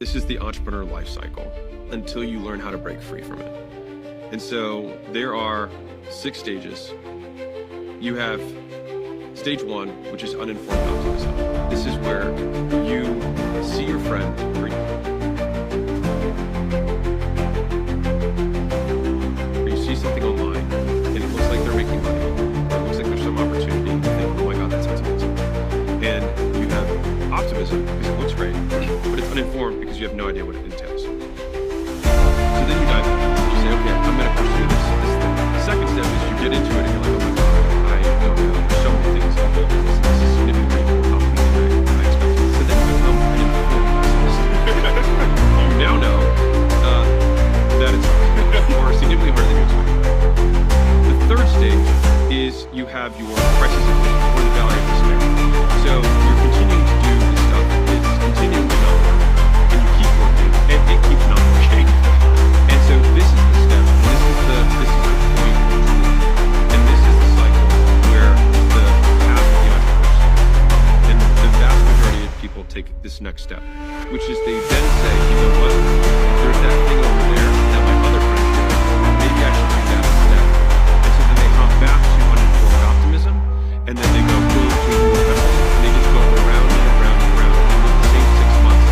This is the entrepreneur life cycle until you learn how to break free from it. And so there are 6 stages. You have stage 1, which is uninformed optimism. This is where you see your friend or you see something online and it looks like they're making money, or it looks like there's some opportunity. You think, oh my God, that sounds amazing. And you have optimism because it looks great, but it's uninformed because you have no idea what it entails. So then you dive in. You say, okay, I'm going to pursue this thing. The second step is you get into it and you're like, oh my God, I don't know. There's so many things involved in this. This is significantly more complicated than I expected. So then you become an informed optimist. You now know that it's more significantly harder than you expected. The third stage is you have your crisis of faith or the valley of despair. So you're continuing to do this stuff. It's continuing to not work. And you keep working, and it keeps not working. And so this is the step. This is the point. And this is the cycle where the path of the entrepreneur starts. And the vast majority of people take this next step, which is they then say, you know what? There's that thing over there that my other friend did. Maybe I should do that instead. And so then they hop back to uninformed optimism, and then they go boom, boom, boom, and they just go around and around and around. And they live the same 6 months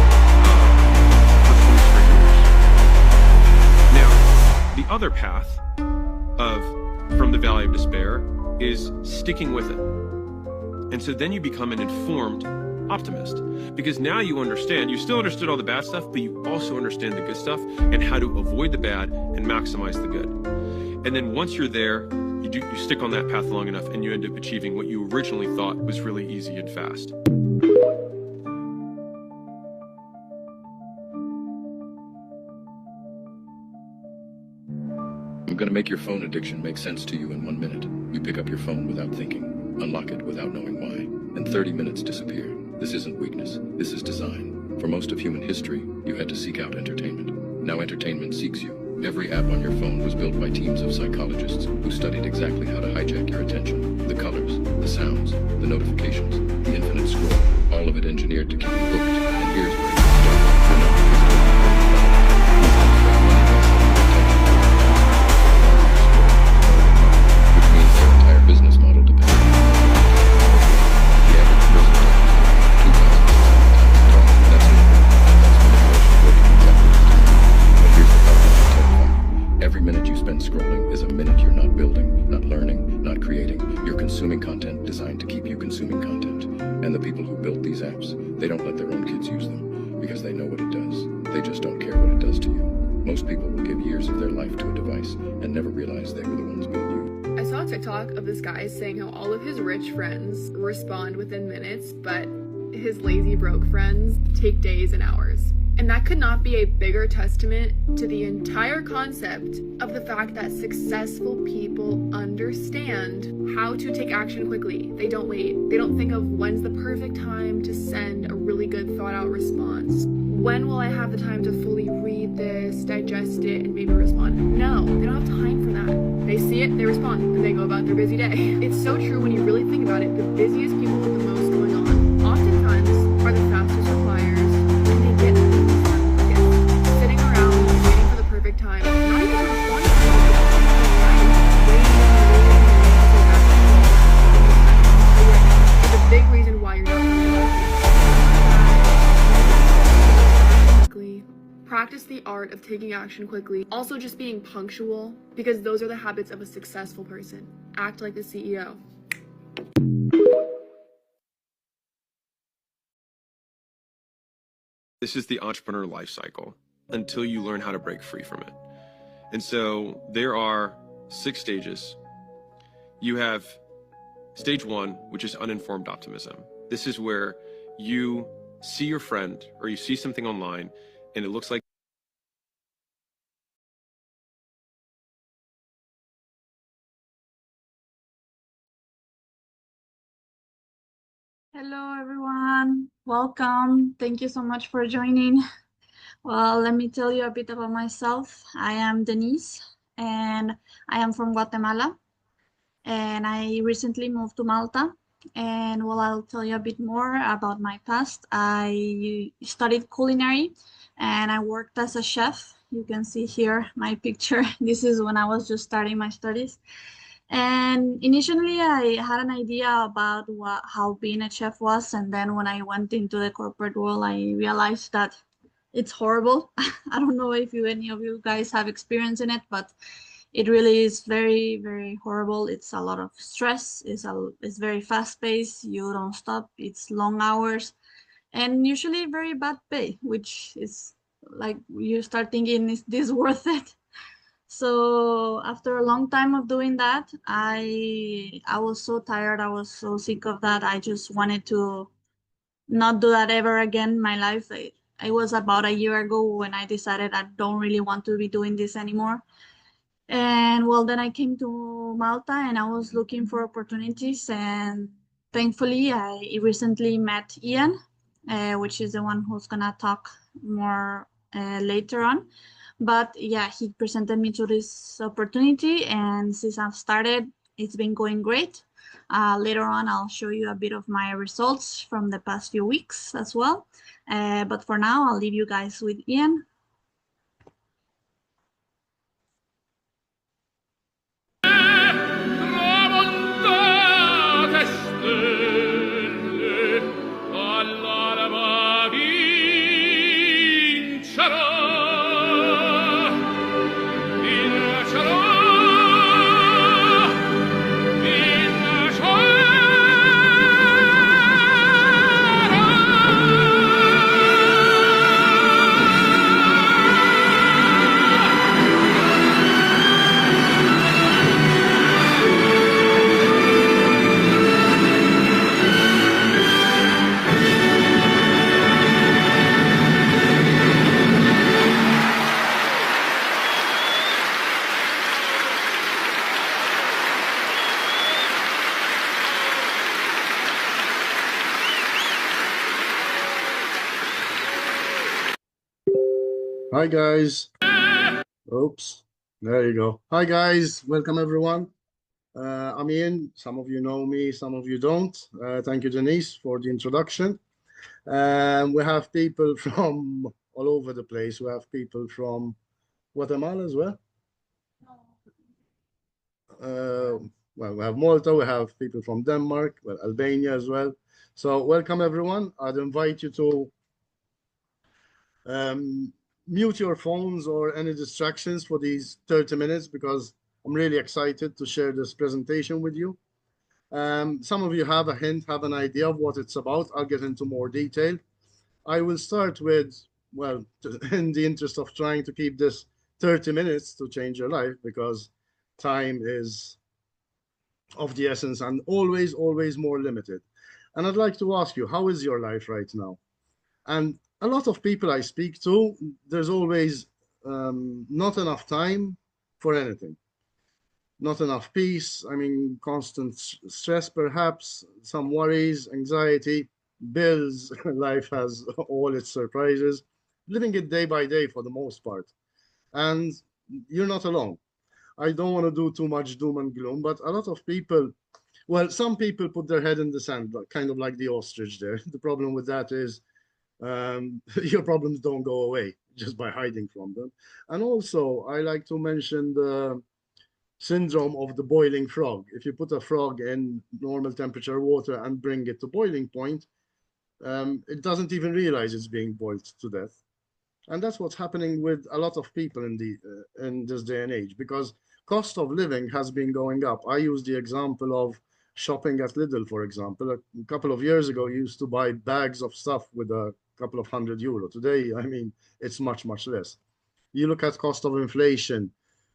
for 20 straight years. Now, the other path from the valley of despair is sticking with it. And so then you become an informed optimist, because now you understand, you still understood all the bad stuff, but you also understand the good stuff and how to avoid the bad and maximize the good. And then once you're there, you stick on that path long enough and you end up achieving what you originally thought was really easy and fast. I'm going to make your phone addiction make sense to you in 1 minute. You pick up your phone without thinking, unlock it without knowing why, and 30 minutes disappear. This isn't weakness, this is design. For most of human history, you had to seek out entertainment. Now entertainment seeks you. Every app on your phone was built by teams of psychologists who studied exactly how to hijack your attention. The colors, the sounds, the notifications, the infinite scroll, all of it engineered to keep you hooked. And here's where it gets which means their entire business model depends on the average person talks 2,600 times a day. That's manipulation working exactly as designed. But here's the part that's terrifying. Every minute you spend scrolling is a minute you're not building, not learning, not creating. You're consuming content designed to keep you consuming content. And the people who built these apps, they don't let their own kids use them because they know what it does. They just don't care what it does to you. Most people will give years of their life to a device and never realize they were the ones being used. I saw a TikTok of this guy saying how all of his rich friends respond within minutes, but his lazy broke friends take days and hours. And that could not be a bigger testament to the entire concept of the fact that successful people understand how to take action quickly. They don't wait. They don't think of when's the perfect time to send a really good thought out response. When will I have the time to fully read this, digest it, and maybe respond? No, they don't have time for that. They see it, they respond, and they go about their busy day. It's so true when you really think about it. The busiest people with the most going on oftentimes are the fastest repliers when they get things done quickest. Sitting around waiting for the perfect time, not even to respond to people, it's a big reason why you're not doing it. Practice the art of taking action quickly. Also just being punctual, because those are the habits of a successful person. Act like the CEO. This is the entrepreneur life cycle until you learn how to break free from it. And so there are 6 stages. You have stage 1, which is uninformed optimism. This is where you see your friend or you see something online and it looks like Hello, everyone. Welcome. Thank you so much for joining. Well, let me tell you a bit about myself. I am Denise, and I am from Guatemala, and I recently moved to Malta. And well, I'll tell you a bit more about my past. I studied culinary, and I worked as a chef. You can see here my picture. This is when I was just starting my studies. And initially, I had an idea about how being a chef was, and then when I went into the corporate world, I realized that it's horrible. I don't know if any of you guys have experience in it, but it really is very, very horrible. It's a lot of stress. It's very fast paced. You don't stop. It's long hours, and usually very bad pay, which is like you start thinking, is this worth it? So after a long time of doing that, I was so tired. I was so sick of that. I just wanted to not do that ever again in my life. It was about a year ago when I decided I don't really want to be doing this anymore. And well, then I came to Malta and I was looking for opportunities. And thankfully, I recently met Ian, which is the one who's gonna talk more later on. But yeah, he presented me to this opportunity, and since I've started, it's been going great. Later on, I'll show you a bit of my results from the past few weeks as well. But for now, I'll leave you guys with Ian. Tramontate stelle, all'alba vincerò. Vincerò, Hi guys. Oops. There you go. Hi guys. Welcome everyone. I'm Ian. Some of you know me, some of you don't. Thank you, Denise, for the introduction. We have people from all over the place. We have people from Guatemala as well. Well, we have Malta. We have people from Denmark, well, Albania as well. So welcome everyone. I'd invite you to mute your phones or any distractions for these 30 minutes because I'm really excited to share this presentation with you. Some of you have a hint, have an idea of what it's about. I'll get into more detail. I will start with, well, in the interest of trying to keep this 30 minutes to change your life because time is of the essence and always, always more limited. And I'd like to ask you, how is your life right now? And a lot of people I speak to, there's always not enough time for anything. Not enough peace. I mean, constant stress, perhaps, some worries, anxiety, bills. Life has all its surprises. Living it day by day for the most part. And you're not alone. I don't want to do too much doom and gloom, but a lot of people, well, some people put their head in the sand, kind of like the ostrich there. The problem with that is your problems don't go away just by hiding from them. And also, I like to mention the syndrome of the boiling frog. If you put a frog in normal temperature water and bring it to boiling point, it doesn't even realize it's being boiled to death. And that's what's happening with a lot of people in this day and age, because cost of living has been going up. I use the example of shopping at Lidl, for example. A couple of years ago, you used to buy bags of stuff with a couple of €100. Today, I mean, it's much, much less. You look at cost of inflation,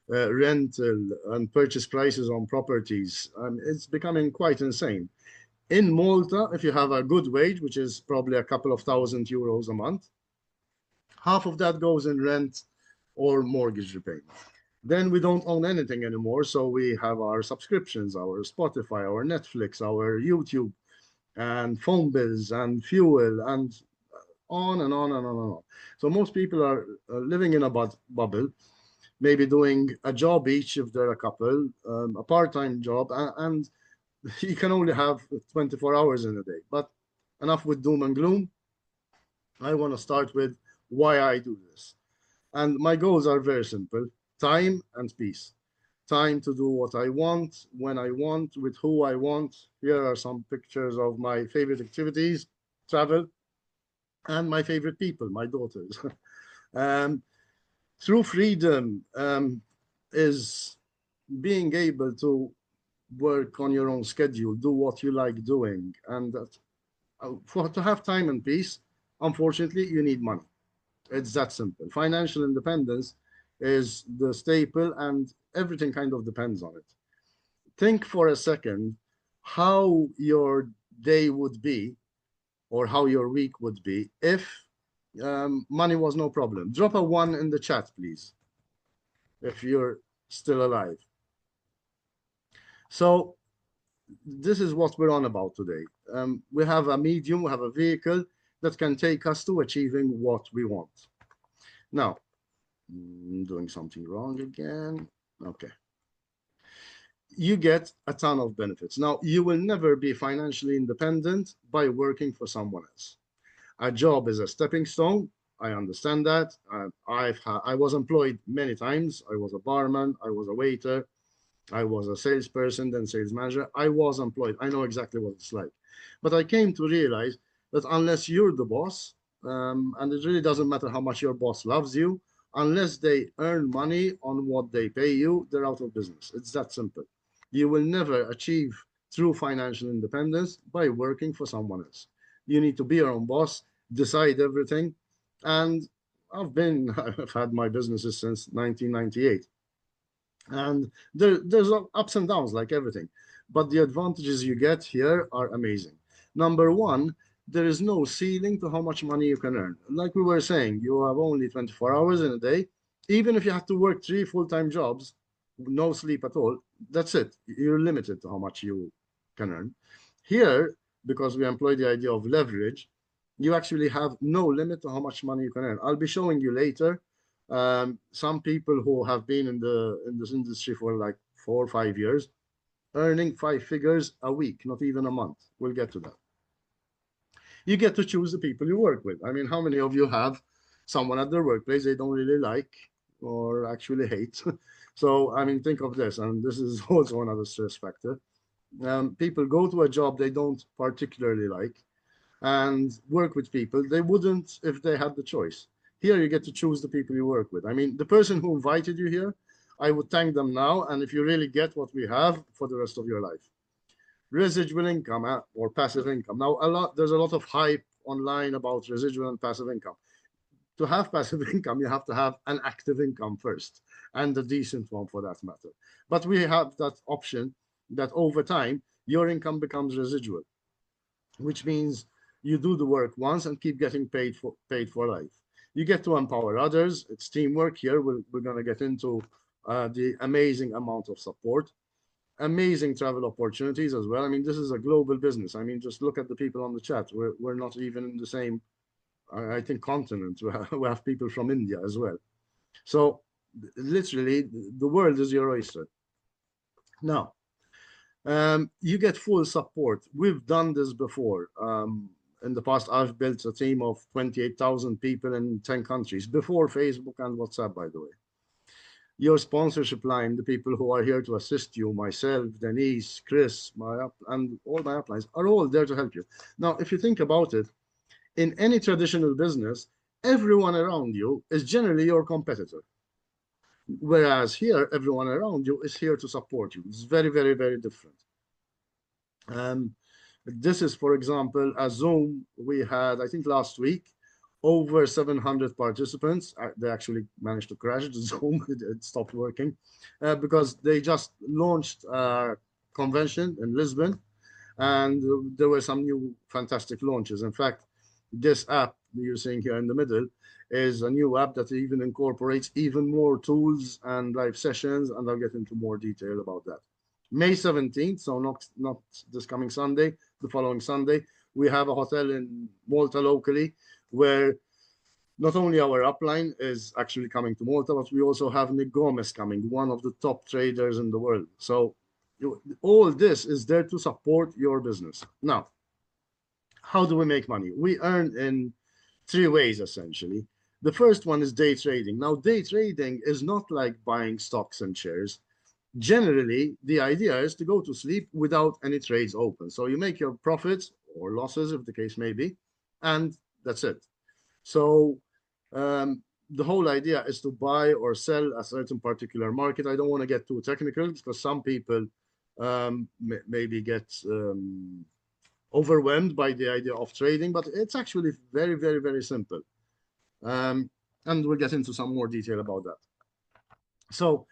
rental and purchase prices on properties, it's becoming quite insane. In Malta, if you have a good wage, which is probably a couple of €1,000 a month, half of that goes in rent or mortgage repayment. Then we don't own anything anymore. So we have our subscriptions, our Spotify, our Netflix, our YouTube, and phone bills and fuel and on and on and on and on. So most people are living in a bubble, maybe doing a job each if they're a couple, a part-time job, and you can only have 24 hours in a day. But enough with doom and gloom. I want to start with why I do this. And my goals are very simple: time and peace. Time to do what I want, when I want, with who I want. Here are some pictures of my favorite activities, travel, and my favorite people, my daughters. True freedom is being able to work on your own schedule, do what you like doing, and to have time and peace, unfortunately, you need money. It's that simple. Financial independence is the staple, and everything kind of depends on it. Think for a second how your day would be, or how your week would be, if money was no problem. Drop a 1 in the chat, please, if you're still alive. So this is what we're on about today. We have a medium, we have a vehicle that can take us to achieving what we want. Now, I'm doing something wrong again. Okay. You get a ton of benefits. Now, you will never be financially independent by working for someone else. A job is a stepping stone. I understand that. I was employed many times. I was a barman, I was a waiter, I was a salesperson, then sales manager. I was employed. I know exactly what it's like. But I came to realize that unless you're the boss, and it really doesn't matter how much your boss loves you, unless they earn money on what they pay you, they're out of business. It's that simple. You will never achieve true financial independence by working for someone else. You need to be your own boss, decide everything. And I've had my businesses since 1998. And there's ups and downs like everything. But the advantages you get here are amazing. Number one, there is no ceiling to how much money you can earn. Like we were saying, you have only 24 hours in a day. Even if you have to work 3 full-time jobs, no sleep at all, that's it. You're limited to how much you can earn. Here, because we employ the idea of leverage, you actually have no limit to how much money you can earn. I'll be showing you later some people who have been in this industry for like 4 or 5 years, earning 5 figures a week, not even a month. We'll get to that. You get to choose the people you work with. I mean, how many of you have someone at their workplace they don't really like or actually hate? So, I mean, think of this, and this is also another stress factor. People go to a job they don't particularly like and work with people they wouldn't if they had the choice. Here, you get to choose the people you work with. I mean, the person who invited you here, I would thank them now, and if you really get what we have for the rest of your life. Residual income or passive income. Now, there's a lot of hype online about residual and passive income. To have passive income, you have to have an active income first, and a decent one for that matter. But we have that option that over time, your income becomes residual, which means you do the work once and keep getting paid for life. You get to empower others. It's teamwork here. We're going to get into the amazing amount of support, amazing travel opportunities as well. I mean, this is a global business. I mean, just look at the people on the chat. We're not even in the same, I think, continent. We have people from India as well. So literally, the world is your oyster. Now, you get full support. We've done this before. In the past, I've built a team of 28,000 people in 10 countries, before Facebook and WhatsApp, by the way. Your sponsorship line, the people who are here to assist you, myself, Denise, Chris, and all my uplines, are all there to help you. Now, if you think about it, in any traditional business, everyone around you is generally your competitor. Whereas here, everyone around you is here to support you. It's very, very, very different. This is, for example, a Zoom we had, I think, last week, over 700 participants. They actually managed to crash the Zoom. It stopped working because they just launched a convention in Lisbon, and there were some new fantastic launches. In fact, this app you're seeing here in the middle is a new app that even incorporates even more tools and live sessions, and I'll get into more detail about that. May 17th, so not this coming Sunday, the following Sunday, we have a hotel in Malta locally where not only our upline is actually coming to Malta, but we also have Nick Gomez coming, one of the top traders in the world. So all this is there to support your business. Now, how do we make money? We earn in 3 ways, essentially. The first one is day trading. Now, day trading is not like buying stocks and shares. Generally, the idea is to go to sleep without any trades open. So you make your profits or losses, if the case may be, and that's it. So the whole idea is to buy or sell a certain particular market. I don't want to get too technical because some people maybe get overwhelmed by the idea of trading, but it's actually very, very, very simple. And we'll get into some more detail about that. So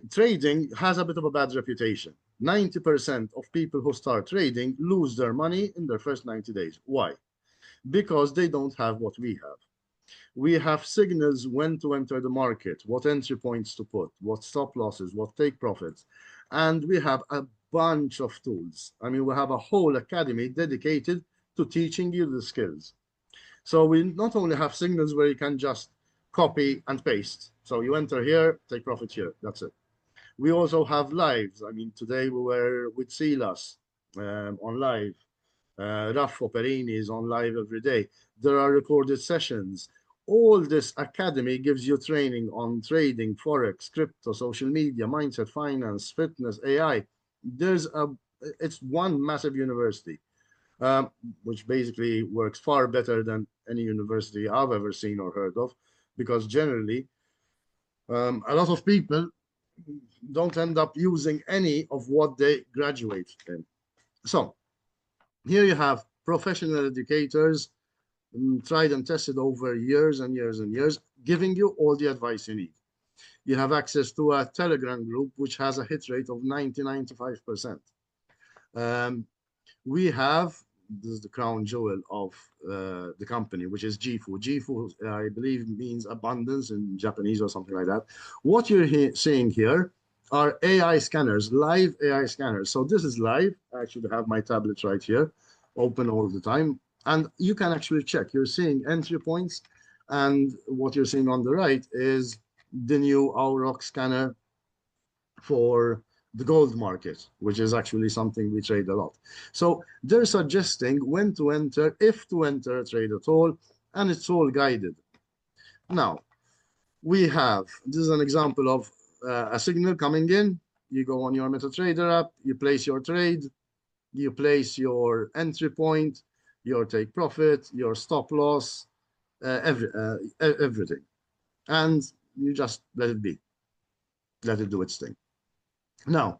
trading has a bit of a bad reputation. 90% of people who start trading lose their money in their first 90 days. Why? Because they don't have what we have. We have signals when to enter the market, what entry points to put, what stop losses, what take profits. And we have a bunch of tools. I mean, we have a whole academy dedicated to teaching you the skills. So we not only have signals where you can just copy and paste. So you enter here, take profit here. That's it. We also have lives. I mean, today we were with Silas on live. Raffo Perini is on live every day. There are recorded sessions. All this academy gives you training on trading, forex, crypto, social media, mindset, finance, fitness, AI. It's one massive university, which basically works far better than any university I've ever seen or heard of, because generally a lot of people don't end up using any of what they graduate in. So here you have professional educators, tried and tested over years and years and years, giving you all the advice you need. You have access to a Telegram group, which has a hit rate of 90-95%. We have, this is the crown jewel of the company, which is Gifu. Gifu, I believe, means abundance in Japanese or something like that. What you're seeing here are AI scanners, live AI scanners. So this is live. I should have my tablet right here, open all the time. And you can actually check. You're seeing entry points. And what you're seeing on the right is the new Auroch scanner for the gold market, which is actually something we trade a lot. So they're suggesting when to enter, if to enter a trade at all, and it's all guided. Now, we have, this is an example of a signal coming in. You go on your MetaTrader app, you place your trade, you place your entry point, your take profit, your stop loss, everything. And you just let it be, let it do its thing. Now,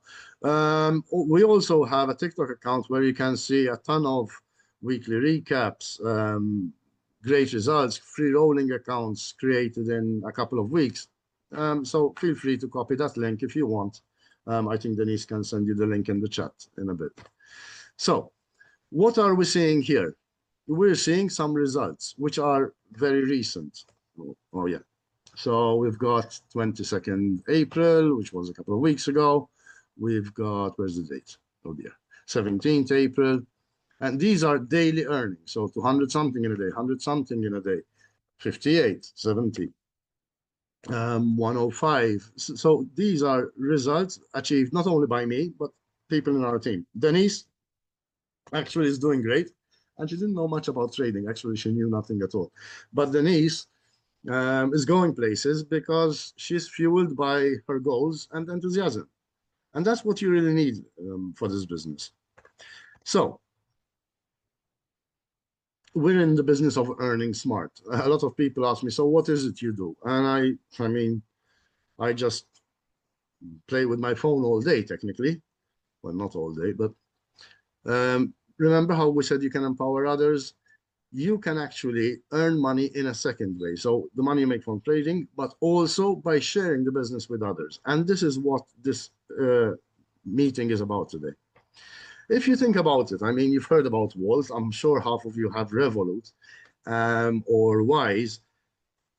we also have a TikTok account where you can see a ton of weekly recaps, great results, free rolling accounts created in a couple of weeks. So feel free to copy that link if you want. I think Denise can send you the link in the chat in a bit. So what are we seeing here? We're seeing some results, which are very recent. Oh yeah. So we've got 22nd April, which was a couple of weeks ago. We've got, where's the date? Oh dear, 17th April. And these are daily earnings. So 200 something in a day, 100 something in a day, 58, 70, 105. So these are results achieved not only by me, but people in our team. Denise actually is doing great. And she didn't know much about trading. Actually, she knew nothing at all. But Denise is going places because she's fueled by her goals and enthusiasm. And that's what you really need for this business. So we're in the business of earning smart. A lot of people ask me, so what is it you do? And I mean, I just play with my phone all day, technically. Well, not all day, but remember how we said you can empower others? You can actually earn money in a second way. So the money you make from trading, but also by sharing the business with others. And this is what this meeting is about today. If you think about it, I mean, you've heard about Wolf. I'm sure half of you have Revolut or Wise.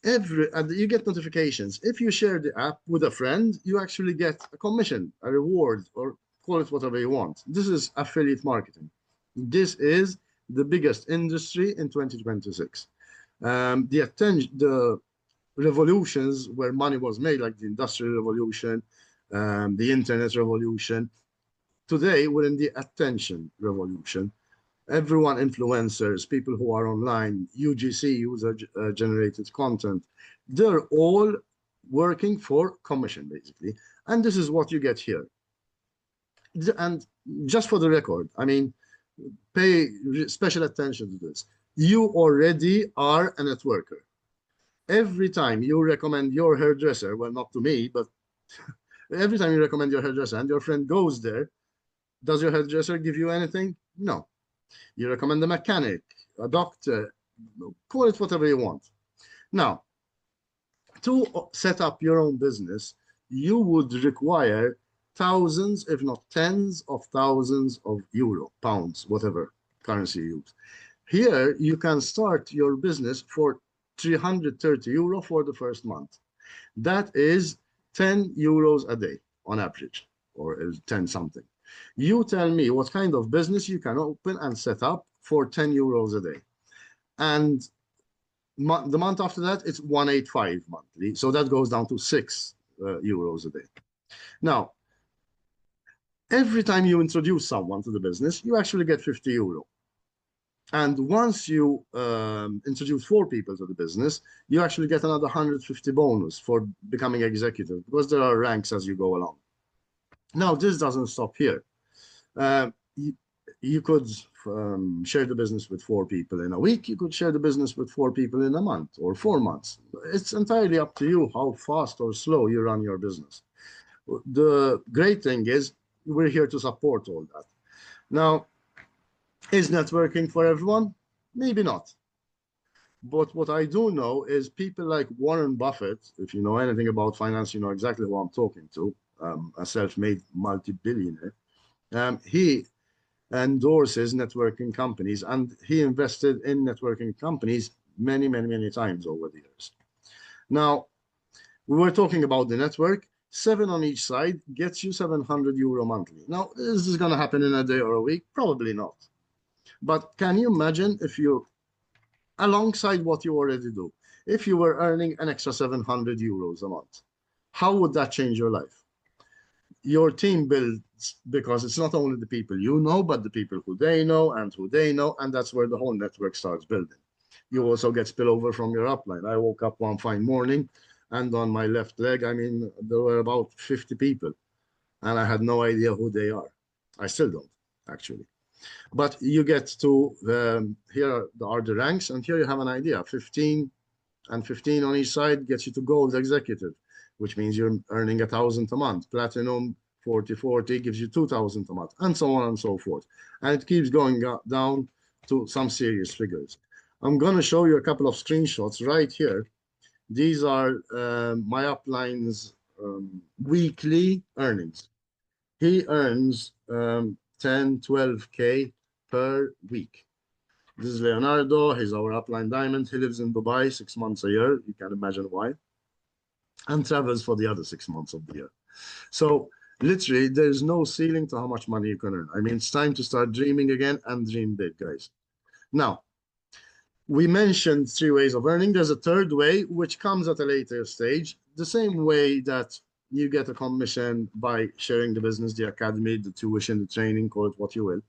You get notifications. If you share the app with a friend, you actually get a commission, a reward, or call it whatever you want. This is affiliate marketing. This is the biggest industry in 2026. The revolutions where money was made, like the Industrial Revolution, the Internet Revolution. Today, we're in the attention revolution. everyone, influencers, people who are online, UGC, user generated content, they're all working for commission basically. And this is what you get here. And just for the record, I mean, pay special attention to this. You already are a networker. Every time you recommend your hairdresser, well, not to me, but every time you recommend your hairdresser and your friend goes there, does your hairdresser give you anything? No. You recommend a mechanic, a doctor, call it whatever you want. Now, to set up your own business, you would require thousands, if not tens of thousands of euro, pounds, whatever currency you use. Here, you can start your business for 330 euro for the first month. That is 10 euros a day on average, or 10 something. You tell me what kind of business you can open and set up for 10 euros a day. And the month after that, it's 185 monthly. So that goes down to 6 euros a day. Now, every time you introduce someone to the business, you actually get 50 euro. And once you introduce 4 people to the business, you actually get another 150 bonus for becoming executive, because there are ranks as you go along. Now, this doesn't stop here. You could share the business with 4 people in a week. You could share the business with 4 people in a month or 4 months. It's entirely up to you how fast or slow you run your business. The great thing is we're here to support all that. Now, is networking for everyone? Maybe not. But what I do know is people like Warren Buffett, if you know anything about finance, you know exactly who I'm talking to, a self-made multi-billionaire. He endorses networking companies, and he invested in networking companies many, many, many times over the years. Now, we were talking about the network. 7 on each side gets you 700 euro monthly. Now, is this going to happen in a day or a week? Probably not. But can you imagine if you, alongside what you already do, if you were earning an extra 700 euros a month, how would that change your life? Your team builds, because it's not only the people you know, but the people who they know, and that's where the whole network starts building. You also get spillover from your upline. I woke up one fine morning, and on my left leg, I mean, there were about 50 people, and I had no idea who they are. I still don't, actually. But you get to, here are the ranks, and here you have an idea. 15 and 15 on each side gets you to gold executive, which means you're earning 1,000 a month. Platinum 40/40 gives you 2,000 a month, and so on and so forth. And it keeps going down to some serious figures. I'm going to show you a couple of screenshots right here. These are my upline's weekly earnings. He earns 10, 12K per week. This is Leonardo. He's our upline diamond. He lives in Dubai 6 months a year. You can imagine why. And travels for the other 6 months of the year. So literally, there's no ceiling to how much money you can earn. I mean, it's time to start dreaming again and dream big, guys. Now, we mentioned 3 ways of earning. There's a third way, which comes at a later stage. The same way that you get a commission by sharing the business, the academy, the tuition, the training, call it what you will.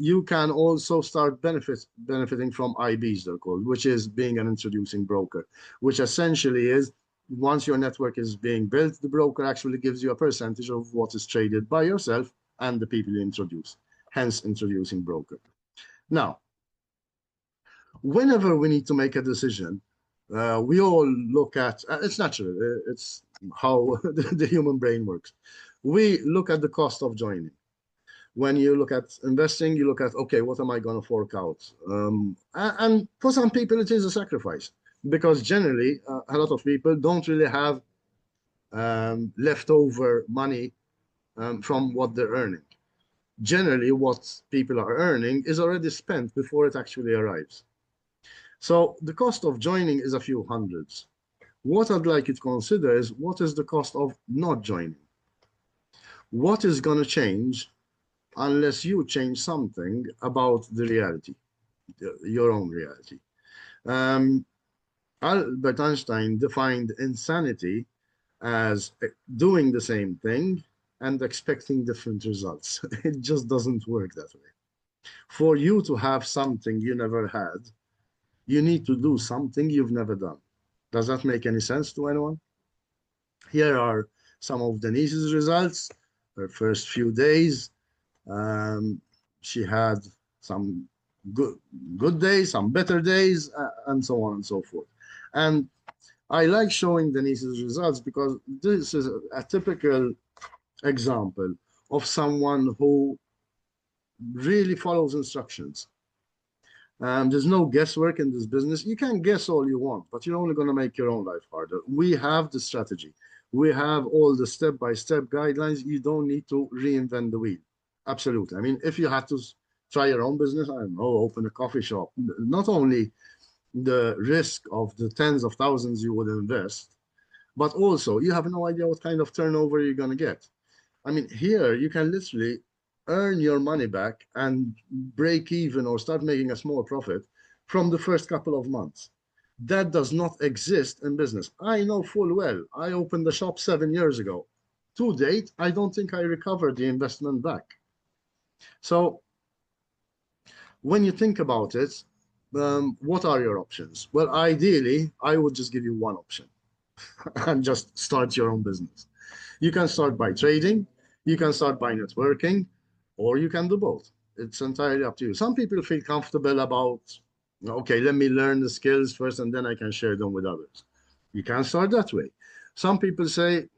You can also start benefiting from IBs, they're called, which is being an introducing broker, which essentially is once your network is being built, the broker actually gives you a percentage of what is traded by yourself and the people you introduce, hence introducing broker. Now, whenever we need to make a decision, we all look at, it's natural, it's how the human brain works. We look at the cost of joining. When you look at investing, you look at, okay, what am I going to fork out? And for some people, it is a sacrifice, because generally, a lot of people don't really have leftover money from what they're earning. Generally, what people are earning is already spent before it actually arrives. So the cost of joining is a few hundreds. What I'd like you to consider is, what is the cost of not joining? What is going to change unless you change something about the reality, your own reality? Albert Einstein defined insanity as doing the same thing and expecting different results. It just doesn't work that way. For you to have something you never had, you need to do something you've never done. Does that make any sense to anyone? Here are some of Denise's results. Her first few days, she had some good days, some better days, and so on and so forth. And I like showing Denise's results because this is a typical example of someone who really follows instructions. There's no guesswork in this business. You can guess all you want, but you're only going to make your own life harder. We have the strategy. We have all the step-by-step guidelines. You don't need to reinvent the wheel. Absolutely. I mean, if you had to try your own business, I don't know, open a coffee shop, not only the risk of the tens of thousands you would invest, but also you have no idea what kind of turnover you're going to get. I mean, here you can literally earn your money back and break even or start making a small profit from the first couple of months. That does not exist in business. I know full well. I opened the shop 7 years ago. To date, I don't think I recovered the investment back. So when you think about it, what are your options? Well, ideally, I would just give you one option and just start your own business. You can start by trading, you can start by networking, or you can do both. It's entirely up to you. Some people feel comfortable about, okay, let me learn the skills first and then I can share them with others. You can start that way. Some people say,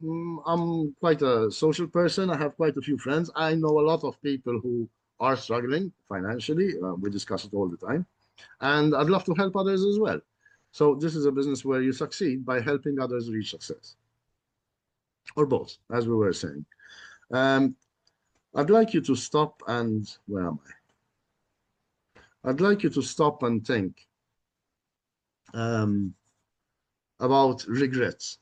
I'm quite a social person. I have quite a few friends. I know a lot of people who are struggling financially. We discuss it all the time. And I'd love to help others as well. So this is a business where you succeed by helping others reach success. Or both, as we were saying. I'd like you to stop and, where am I? I'd like you to stop and think about regrets.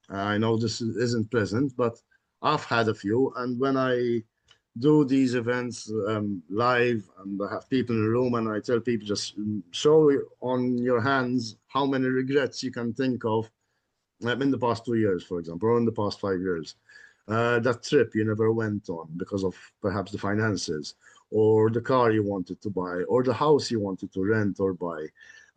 I know this isn't pleasant, but I've had a few. And when I do these events live and I have people in the room and I tell people, just show on your hands how many regrets you can think of in the past 2 years, for example, or in the past 5 years. That trip you never went on because of perhaps the finances, or the car you wanted to buy, or the house you wanted to rent or buy,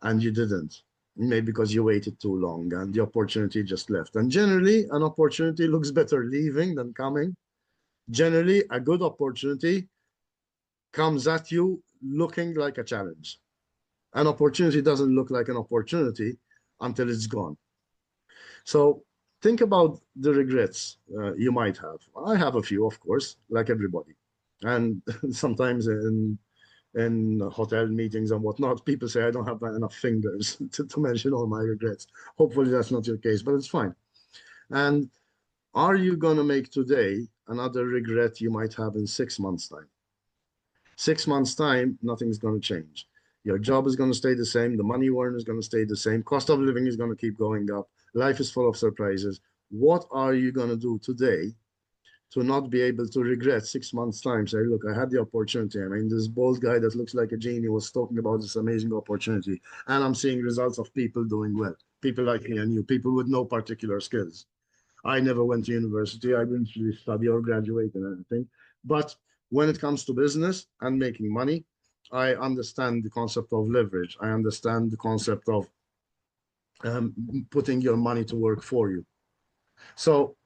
and you didn't. Maybe because you waited too long and the opportunity just left. And generally, an opportunity looks better leaving than coming. Generally, a good opportunity comes at you looking like a challenge. An opportunity doesn't look like an opportunity until it's gone. So think about the regrets you might have. I have a few, of course, like everybody. And sometimes in hotel meetings and whatnot, people say I don't have enough fingers to mention all my regrets. Hopefully that's not your case, but it's fine. And are you going to make today another regret you might have in 6 months' time? 6 months' time, nothing's going to change. Your job is going to stay the same. The money you earn is going to stay the same. Cost of living is going to keep going up. Life is full of surprises. What are you going to do today to not be able to regret 6 months' time? Say, look, I had the opportunity. I mean, this bald guy that looks like a genie was talking about this amazing opportunity. And I'm seeing results of people doing well. People like me and you, people with no particular skills. I never went to university. I didn't really study or graduate or anything. But when it comes to business and making money, I understand the concept of leverage. I understand the concept of putting your money to work for you. So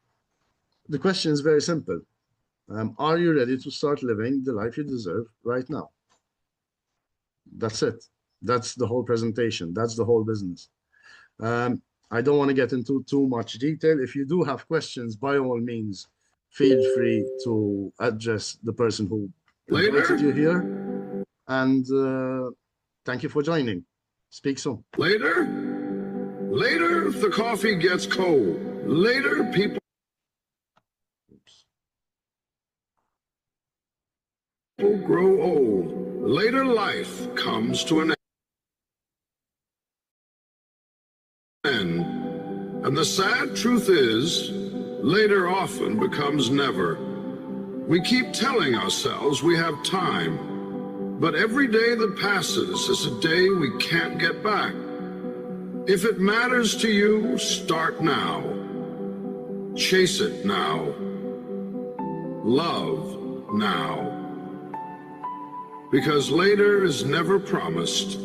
the question is very simple. Are you ready to start living the life you deserve right now? That's it. That's the whole presentation. That's the whole business. I don't want to get into too much detail. If you do have questions, by all means, feel free to address the person who invited you here. And thank you for joining. Speak soon. Later, the coffee gets cold. Later, people grow old. Later, life comes to an end. And the sad truth is, later often becomes never. We keep telling ourselves we have time, but every day that passes is a day we can't get back. If it matters to you, start now. Chase it now. Love now. Because later is never promised,